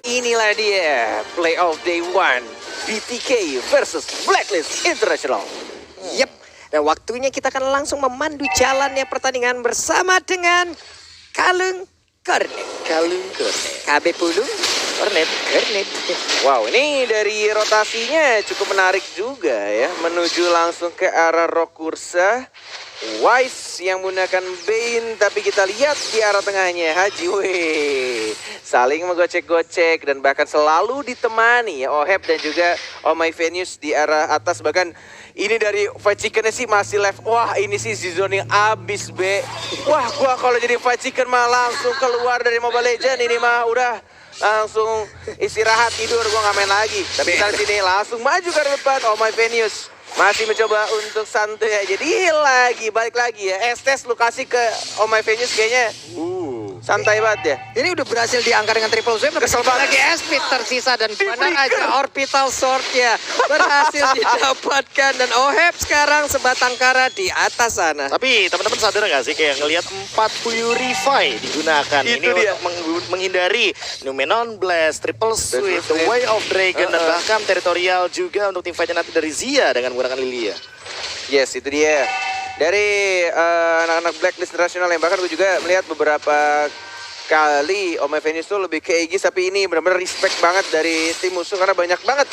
Inilah dia playoff day 1 BTK versus Blacklist International. Yep, dan waktunya kita akan langsung memandu jalannya pertandingan bersama dengan Kalung Kornet. KB Pulung Kornet. Wow, ini dari rotasinya cukup menarik juga ya. Menuju langsung ke arah Rokursa. Wise yang menggunakan Bane, tapi kita lihat di arah tengahnya Haji, weh, saling menggocek-gocek dan bahkan selalu ditemani ya Oheb dan juga Oh My Venus di arah atas. Bahkan ini dari Fight Chickennya sih masih left. Wah, ini sih zoning abis be. Wah, gua kalau jadi Fight Chicken mah langsung keluar dari Mobile Legends. Ini mah udah langsung istirahat tidur, gua nggak main lagi. Tapi kita sini langsung maju ke depan. Oh My Venus masih mencoba untuk santai aja. Balik lagi ya. Estes lu kasih ke Oh My Venus kayaknya santai banget ya. Ini udah berhasil diangkat dengan triple sweep. Kesel banget lagi SP tersisa dan mana aja orbital sword-nya berhasil didapatkan. Dan Oheb sekarang sebatang kara di atas sana. Tapi teman-teman sadar nggak sih kayak ngelihat 4 Purify digunakan Itu ini dia. untuk menghindari Numenon Blast, Triple Sweep, The Way of Dragon dan bahkan teritorial juga untuk tim fight-nya nanti dari Zia dengan menggunakan Lilia. Yes, itu dia. Dari anak-anak Blacklist International yang bahkan gue juga melihat beberapa kali Oh My Venus tuh lebih ke Aegis, tapi ini benar-benar respect banget dari tim musuh karena banyak banget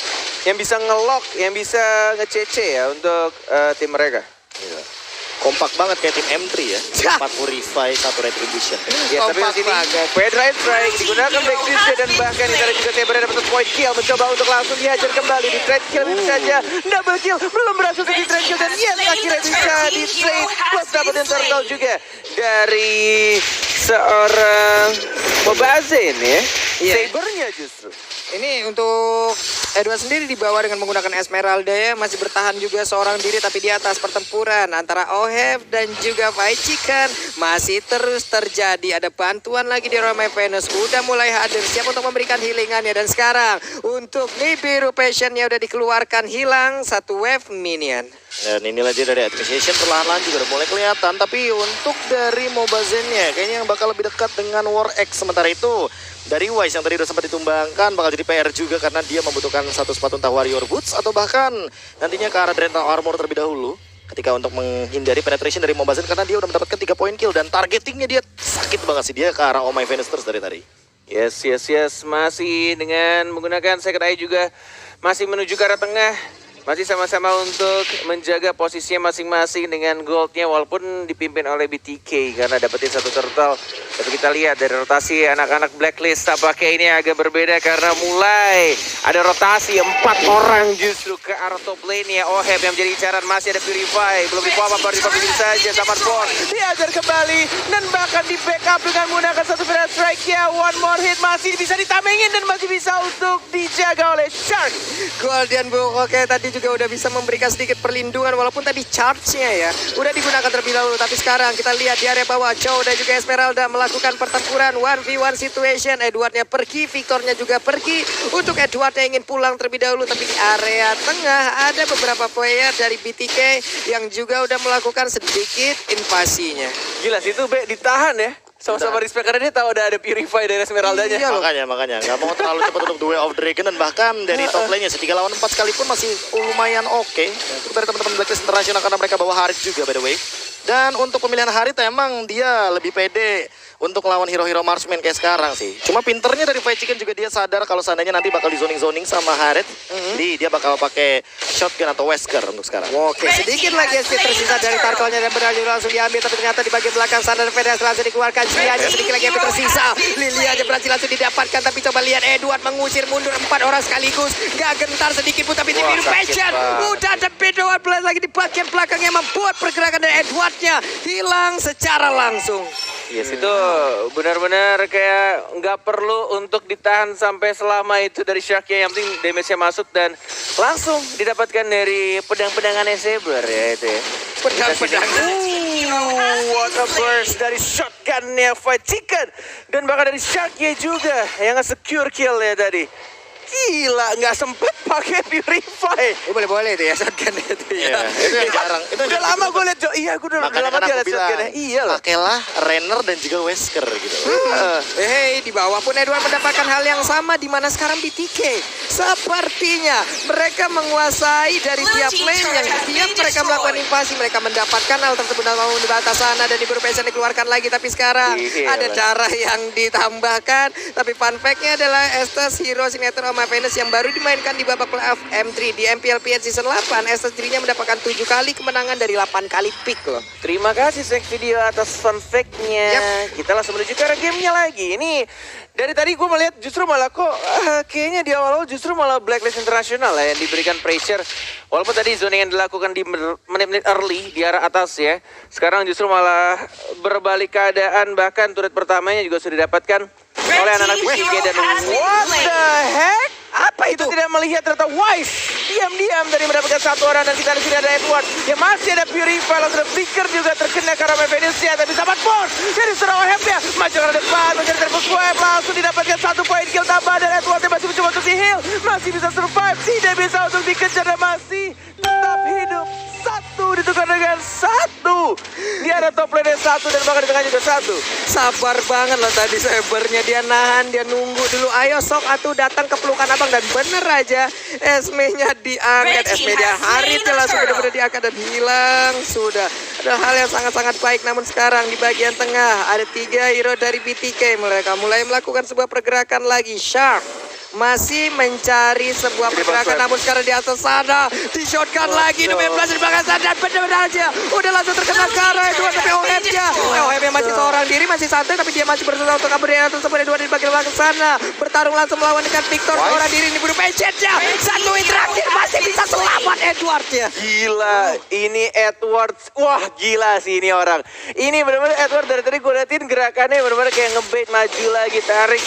yang bisa nge-lock, yang bisa nge-CC ya untuk tim mereka. Kompak banget kayak tim M3 ya. 4 Purify, 1 Retribution. Ya, tapi di sini Pedrive Strike digunakan Backstreet dan bahkan di sana juga Saber dapat point kill, mencoba untuk langsung dihajar kembali di trade kill itu saja. Double kill belum berhasil untuk di trade kill dan yes akhirnya bisa di trade plus dapetin turtle juga dari seorang Mobazen ya. Sabernya justru. Ini untuk Edward sendiri dibawa dengan menggunakan Esmeralda ya. Masih bertahan juga seorang diri tapi di atas pertempuran antara Oheb dan juga Fight Chicken masih terus terjadi. Ada bantuan lagi di Roma Venus. Udah mulai hadir siap untuk memberikan healingannya. Dan sekarang untuk Nibiru Passionnya udah dikeluarkan, hilang satu wave minion. Dan inilah dia dari Administration perlahan-lahan juga udah mulai kelihatan. Tapi untuk dari Mobazennya kayaknya yang bakal lebih dekat dengan War X. Sementara itu dari Wise yang tadi udah sempat ditumbangkan bakal jadi PR juga karena dia membutuhkan satu sepatu entah Warrior Boots atau bahkan nantinya ke arah Dreadnought Armor terlebih dahulu ketika untuk menghindari penetration dari Mobazen karena dia udah mendapatkan 3 point kill dan targetingnya dia sakit banget sih, dia ke arah Oh My Venus terus dari tadi. Yes. Masih dengan menggunakan Second Eye juga masih menuju ke arah tengah. Masih sama-sama untuk menjaga posisinya masing-masing dengan goldnya walaupun dipimpin oleh BTK karena dapetin satu turtle. Tapi kita lihat dari rotasi anak-anak Blacklist tampaknya ini agak berbeda karena mulai ada rotasi 4 orang justru ke arah top lane ya. Oheb yang menjadi incaran, masih ada Purify, belum apa-apa baru dipapilin saja sama Spawn. Diajar kembali dan bahkan di backup dengan menggunakan satu Fire Strike ya. One more hit masih bisa ditamengin dan masih bisa untuk dijaga oleh Shark. Golden Book oke tadi juga udah bisa memberikan sedikit perlindungan walaupun tadi charge-nya ya udah digunakan terlebih dahulu. Tapi sekarang kita lihat di area bawah Chow dan juga Esmeralda melakukan pertempuran 1v1 situation. Edwardnya pergi, Victornya juga pergi. Untuk Edward yang ingin pulang terlebih dahulu, tapi di area tengah ada beberapa player dari BTK yang juga udah melakukan sedikit invasinya. Gila sih itu Be ditahan ya. Sama-sama respect karena dia tahu ada Purify dari Esmeraldanya. Iya, makanya nggak mau terlalu cepat untuk The Way of Dragon dan bahkan dari top lane-nya 3 lawan 4 sekalipun masih lumayan oke untuk dari teman-teman Blacklist International karena mereka bawa Harit juga by the way. Dan untuk pemilihan Harit emang dia lebih pede untuk lawan hero-hero marksman kayak sekarang sih. Cuma pinternya dari Fight Chicken juga dia sadar kalau seandainya nanti bakal di zoning sama Harit. Jadi dia bakal pakai shotgun atau Wesker untuk sekarang. Oke, sedikit lagi SP tersisa dari turtle-nya dan berhasil langsung diambil. Tapi ternyata di bagian belakang sana Vedas langsung dikeluarkan. Jianya sedikit lagi SP tersisa. Lilia aja berhasil langsung didapatkan. Tapi coba lihat Edward mengusir mundur 4 orang sekaligus. Gak gentar sedikit pun tapi Nibiru Passion. Udah ada Bedouin lagi di bagian belakangnya membuat pergerakan dari Edwardnya hilang secara langsung. Yes, itu benar-benar kayak nggak perlu untuk ditahan sampai selama itu dari Sharknya. Yang penting damage-nya masuk dan langsung didapatkan dari pedang-pedangannya Saber ya itu ya. Pedang-pedangan. What a burst dari shotgunnya Fight Chicken. Dan bahkan dari Sharknya juga yang nge-secure kill ya tadi. Gila, nggak sempet pakai Purify. Boleh-boleh itu ya shotgun itu ya. Itu yang jarang. Itu Udah lama gue liat, iya aku udah Makanya lama kan dia aku lihat bilang, shotgun-nya. Iya loh. pakailah Renner dan juga Wesker gitu. Hey, di bawah pun Edward mendapatkan hal yang sama di mana sekarang BTK. Sepertinya mereka menguasai dari tiap lane yang tiap mereka melakukan invasi. Mereka mendapatkan hal tersebut dalam di batas sana dan di Brupation dikeluarkan lagi. Tapi sekarang ada darah yang ditambahkan. Tapi fun fact-nya adalah Estes Hero Signature of My Venus yang baru dimainkan di babak playoff M3 di MPLPN Season 8. Estes dirinya mendapatkan 7 kali kemenangan dari 8 kali pick loh. Terima kasih Snack Video atas fun fact-nya. Kita langsung menuju ke arah gamenya lagi. Ini dari tadi gue melihat justru malah kok kayaknya di awal-awal justru malah Blacklist International lah yang diberikan pressure. Walaupun tadi zoning yang dilakukan di menit-menit early di arah atas ya. Sekarang justru malah berbalik keadaan, bahkan turret pertamanya juga sudah didapatkan oleh anak-anak BTK dan what the heck? Apa itu? Tidak melihat ternyata Wise diam-diam dari mendapatkan satu orang dan kita di sini ada Edward yang masih ada Purify langsung ada Flicker juga terkena karena Venusnya tapi sahabat Force jadi serang Ohep-nya maju ke depan mencari terpus web langsung didapatkan 1 poin kill tambah dan Edward yang masih mencoba untuk di-heal masih bisa survive tidak bisa untuk dikejar dan masih tetap hidup. 1 ditukar dengan 1 dia ada top lane 1 dan bahkan di tengah juga 1. Sabar banget loh tadi Sabernya, dia nahan, dia nunggu dulu. Ayo sok atuh datang ke pelukan abang dan bener aja Esme-nya diangkat. Esme dia haritnya langsung bener-bener diangkat dan hilang sudah. Ada hal yang sangat-sangat baik namun sekarang di bagian tengah ada 3 hero dari BTK. Mereka mulai melakukan sebuah pergerakan lagi. Shark masih mencari sebuah pergerakan namun sekarang di atas sana di shotgun lagi di belas di belakang sana dan benar-benar aja udah langsung terkena karena itu tapi OM-nya masih seorang diri masih santai tapi dia masih berusaha untuk kabur dari atas sebuah dua di bagian belakang sana bertarung langsung melawan dengan Victor seorang diri ini buru pencetnya satu interaktif masih bisa selamat Edward ya. Gila, ini Edward. Wah, gila sih ini orang. Ini benar-benar Edward dari tadi gue liatin gerakannya benar-benar kayak ngebait maju lagi, tarik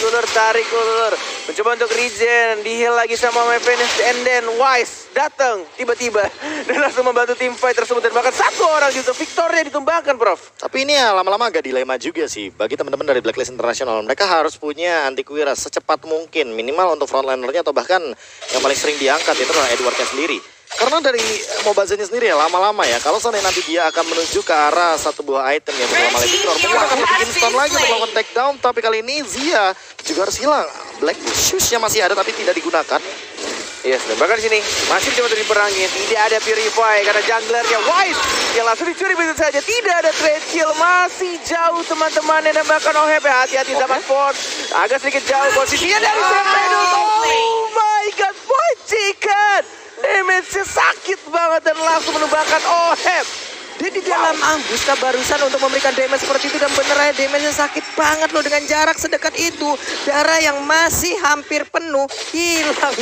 ulur. Mencoba untuk regen, di-heal lagi sama My Venus and then Wise datang tiba-tiba dan langsung membantu tim fight tersebut dan bahkan 1 orang gitu Victornya ditumbangkan, Prof. Tapi ini ya lama-lama agak dilema juga sih bagi teman-teman dari Blacklist International. Mereka harus punya antivirus secepat mungkin minimal untuk frontlinernya atau bahkan yang paling sering diangkat itu adalah Edwardnya sendiri. Karena dari Mobazenya sendiri ya lama-lama ya kalau seandainya nanti dia akan menuju ke arah satu buah item yang bernama Victor mungkin akan lebih instan lagi untuk melakukan takedown tapi kali ini Zia juga harus hilang. Black Shoes-nya masih ada tapi tidak digunakan. Yes, dan bahkan di sini masih coba diperangi. Tidak ada Purify karena junglernya Wise yang langsung dicuri begitu saja. Tidak ada trade kill, masih jauh teman-teman dan bahkan Ohep hati-hati zaman Force agak sedikit jauh posisinya dari Semedo. Oh my god, boy chicken. Damage-nya sakit banget dan langsung menumbangkan Ohep. Dia di dalam ambush barusan untuk memberikan damage seperti itu dan bener aja damage-nya sakit banget loh dengan jarak sedekat itu. Darah yang masih hampir penuh hilang.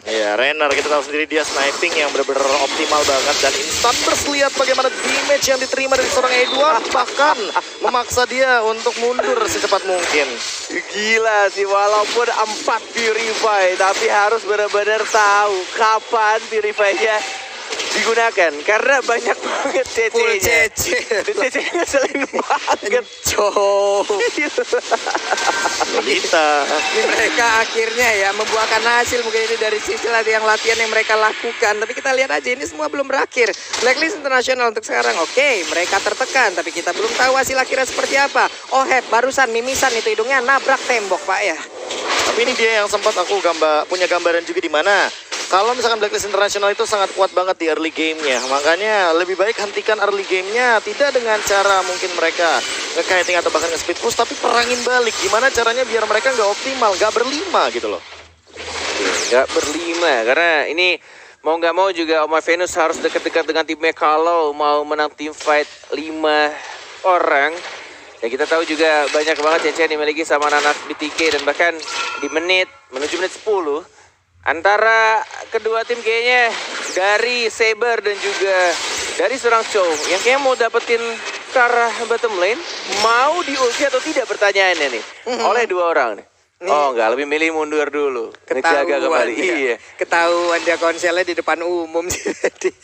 Ya, Renner kita tahu sendiri dia sniping yang benar-benar optimal banget dan instan lihat bagaimana damage yang diterima dari seorang Edward bahkan memaksa dia untuk mundur secepat mungkin. Gila sih walaupun 4 Purify tapi harus benar-benar tahu kapan Purify-nya digunakan karena banyak banget CC-nya. CC-nya ngeselin banget. Kita Mereka akhirnya ya membuahkan hasil mungkin ini dari sisi latihan yang mereka lakukan. Tapi kita lihat aja ini semua belum berakhir. Blacklist International untuk sekarang oke, mereka tertekan tapi kita belum tahu hasil akhirnya seperti apa. Ohep barusan mimisan itu hidungnya nabrak tembok Pak ya. Tapi ini dia yang sempat aku punya gambaran juga di mana kalau misalkan Blacklist International itu sangat kuat banget di early game-nya. Makanya lebih baik hentikan early game-nya tidak dengan cara mungkin mereka nge-kiting atau bahkan nge-speed push, tapi perangin balik. Gimana caranya biar mereka nggak optimal, nggak berlima gitu loh. Nggak berlima karena ini mau nggak mau juga Oma Venus harus dekat-dekat dengan timnya kalau mau menang tim fight 5 orang. Ya kita tahu juga banyak banget CC yang dimiliki sama anak BTK dan bahkan di menuju menit 10 antara kedua tim kayaknya dari Saber dan juga dari seorang Chow yang kayaknya mau dapetin ke arah bottom lane mau di ulti atau tidak pertanyaannya nih oleh 2 orang nih. Oh enggak, lebih milih mundur dulu. Ngejaga kembali. Iya. Ketahuan dia konselnya di depan umum. Jadi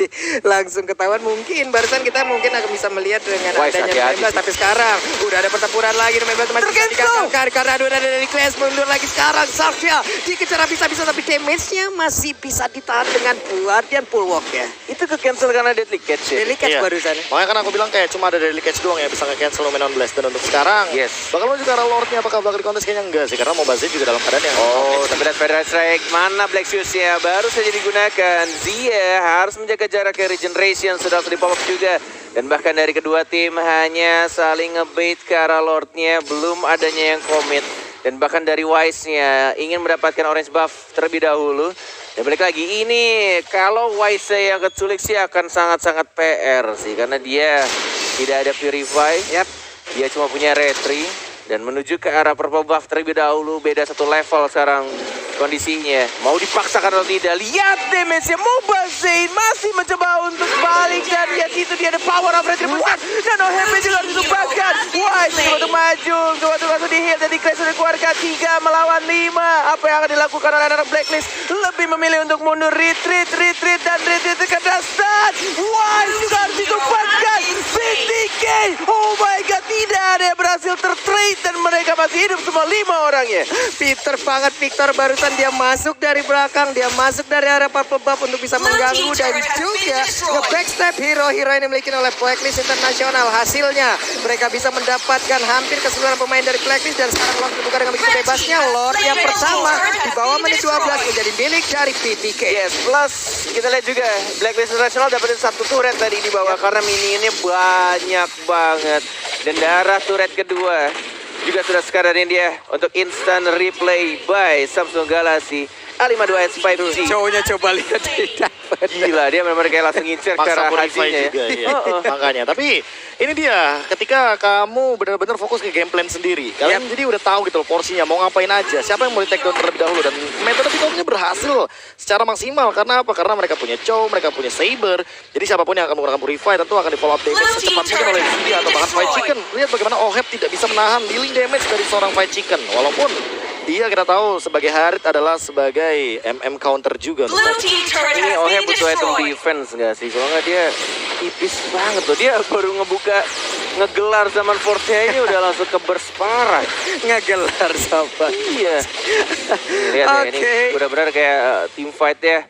langsung ketahuan. Mungkin barusan kita akan bisa melihat dengan Wise, adanya hati-hati 19. sih. Tapi sekarang udah ada pertempuran lagi. 19 masih bisa digagalkan karena ada dari Clash mundur lagi sekarang. Sasha dikejar bisa-bisa tapi damage-nya masih bisa ditahan dengan Guardian Bulwark ya. Itu ke cancel karena Deadly Catch ya. Deadly Catch Iya. barusan. Makanya kan aku bilang kayak cuma ada Deadly Catch doang ya bisa nge-cancel Luminon Blast. Dan untuk sekarang, Yes. bakal menuju ke arah Lord-nya apakah bakal di kontes kayaknya enggak sih. Karena Mobazin juga dalam keadaan yang Oh, tapi lihat Federal Strike mana Black Shoes-nya baru saja digunakan. Zia harus menjaga jarak ke Regeneration sudah di pop up juga. Dan bahkan dari kedua tim hanya saling ngebait ke arah Lord-nya, belum adanya yang komit. Dan bahkan dari Wise-nya ingin mendapatkan orange buff terlebih dahulu. Dan balik lagi ini kalau Wise yang keculik sih akan sangat-sangat PR sih karena dia tidak ada Purify. Yap. Dia cuma punya retri dan menuju ke arah purple buff terlebih dahulu. Beda satu level sekarang kondisinya. Mau dipaksakan atau tidak? Lihat damage-nya. Mobazin masih mencoba untuk balik dan lihat itu dia ada power of retribution. Dan OHP juga harus ditumbangkan. Wise coba untuk maju. Coba untuk langsung di-hit. Jadi Clash sudah keluarkan 3 melawan 5. Apa yang akan dilakukan oleh anak Blacklist? Lebih memilih untuk mundur. Retreat dan retreat ke Dastan. Wise juga harus ditumbangkan. BTK. Oh my god. Tidak ada yang berhasil tertrade. Dan mereka masih hidup semua 5 orangnya. Peter banget Victor barusan dia masuk dari belakang, dia masuk dari arah purple buff untuk bisa mengganggu dan juga nge-backstab hero-hero yang dimiliki oleh Blacklist Internasional. Hasilnya mereka bisa mendapatkan hampir keseluruhan pemain dari Blacklist dan sekarang Lord dibuka dengan begitu bebasnya. Lord yang pertama di bawah menit 12 menjadi milik dari PTK. Yes, plus kita lihat juga Blacklist International dapetin satu turret tadi di bawah karena mininya banyak banget. Dan darah turret kedua juga sudah sekadarin dia untuk instant replay by Samsung Galaxy A52s 5G. Cowoknya coba lihat tidak. Gila, dia benar-benar kayak langsung ngincer ke maksa arah Purify hajinya ya. juga ya. Makanya, tapi ini dia ketika kamu benar-benar fokus ke game plan sendiri. Kalian jadi udah tahu gitu loh porsinya mau ngapain aja. Siapa yang mau di take down terlebih dahulu dan metode take down-nya berhasil secara maksimal. Karena apa? Karena mereka punya Chow, mereka punya Saber. Jadi siapapun yang akan menggunakan Purify tentu akan di follow up damage secepat mungkin oleh Zia atau bahkan Fight Chicken. Lihat bagaimana Oheb tidak bisa menahan dealing damage dari seorang Fight Chicken. Walaupun dia kita tahu sebagai Harit adalah sebagai MM counter juga. Ini Oheb butuh item defense nggak sih? Kalau nggak dia tipis banget loh. Dia baru ngegelar zaman Force-nya ini udah langsung ke burst parah. Ngegelar sobat. Iya. Lihat ya, ini benar-benar kayak team fight ya.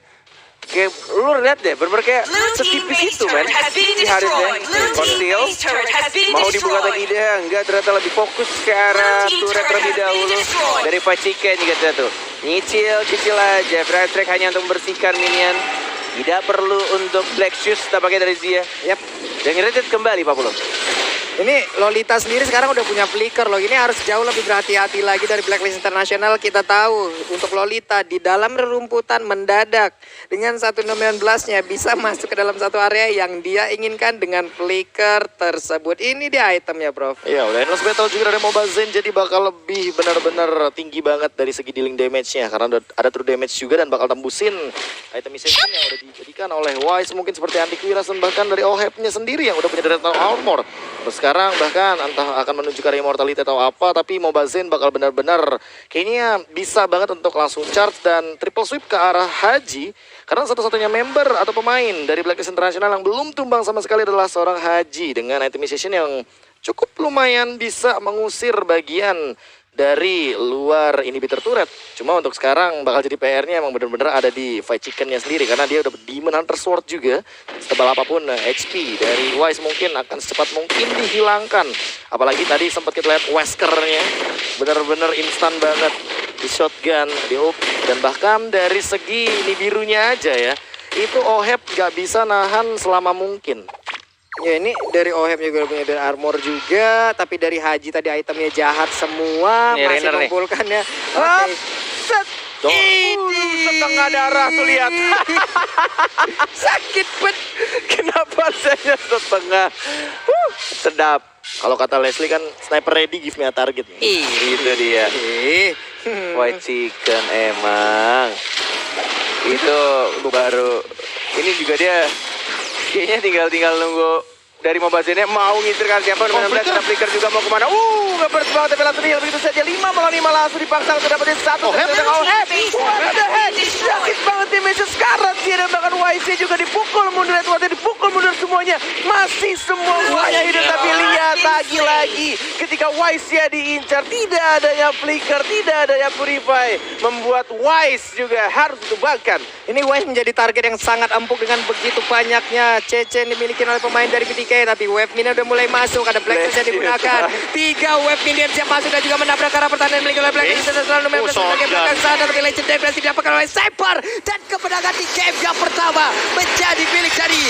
Kayak lu lihat deh, bener-bener kayak setipis itu men. Si Harit ya, Conceal. Mau dibuka lagi deh, enggak ternyata lebih fokus ke arah turret terlebih dahulu. Dari Fight Chicken juga tuh. Cicil aja, Fire Track hanya untuk membersihkan minion. Tidak perlu untuk Black Shoes tampaknya dari Zia. Yap. Dan ngeredet kembali Pak Pulo. Ini Lolita sendiri sekarang udah punya flicker loh. Ini harus jauh lebih berhati-hati lagi dari Blacklist Internasional. Kita tahu untuk Lolita di dalam rerumputan mendadak dengan 1.19-nya bisa masuk ke dalam satu area yang dia inginkan dengan flicker tersebut. Ini dia itemnya, Bro. Iya, udah endless battle juga dari Mobazin jadi bakal lebih benar-benar tinggi banget dari segi dealing damage-nya karena ada true damage juga dan bakal tembusin itemization yang udah dijadikan oleh Wise mungkin seperti Andy Quiras dan bahkan dari Oheb-nya sendiri yang udah punya Dreadnought Armor. Terus sekarang bahkan entah akan menuju ke Immortality atau apa, tapi Mobazin bakal benar-benar kayaknya bisa banget untuk langsung charge dan triple sweep ke arah Haji. Karena satu-satunya member atau pemain dari Blacklist International yang belum tumbang sama sekali adalah seorang Haji dengan itemization yang cukup lumayan bisa mengusir bagian dari luar inhibitor turret. Cuma untuk sekarang bakal jadi PR-nya emang bener-bener ada di Fight Chicken-nya sendiri. Karena dia udah Demon Hunter Sword juga. Setebal apapun HP dari Wise mungkin akan secepat mungkin dihilangkan. Apalagi tadi sempat kita lihat Wesker-nya. Bener-bener instan banget. Di shotgun, di up. Dan bahkan dari segi ini birunya aja ya. Itu Oheb gak bisa nahan selama mungkin. Ya ini dari Oheb juga punya dari armor juga, tapi dari Haji tadi itemnya jahat semua, Nih, masih Rainer nih. mengumpulkan ya. Hop, Oke. set. Setengah darah tuh lihat. Sakit banget. Kenapa saya setengah? Sedap. Kalau kata Leslie kan sniper ready give me a target. Itu dia. White Chicken emang. Itu baru. Ini juga dia kayaknya tinggal nunggu dari Mobazene mau ngintirkan siapa dengan Black ada Flicker juga mau kemana. Ngeburst banget tapi langsung dia begitu saja 5 melawan 5 langsung dipaksa untuk dapetin satu. What the heck? Sakit banget damage sekarang dia dan bahkan YC juga dipukul mundur, Edwardnya dipukul mundur semuanya. Masih semuanya hidup tapi lihat lagi ketika YC diincar tidak adanya Flicker, tidak adanya Purify membuat Wise juga harus ditumbangkan. Ini Wise menjadi target yang sangat empuk dengan begitu banyaknya CC yang dimiliki oleh pemain dari BTK. Tapi wave minion udah mulai masuk, ada Blacklist yang digunakan. 3 wave minion siap masuk dan juga menabrak arah pertahanan yang dimiliki oleh Blacklist. Dan selalu main sebagai belakang sana, tapi Legend Degradasi didapatkan oleh Cypher. Dan kemenangan di game yang pertama menjadi milik dari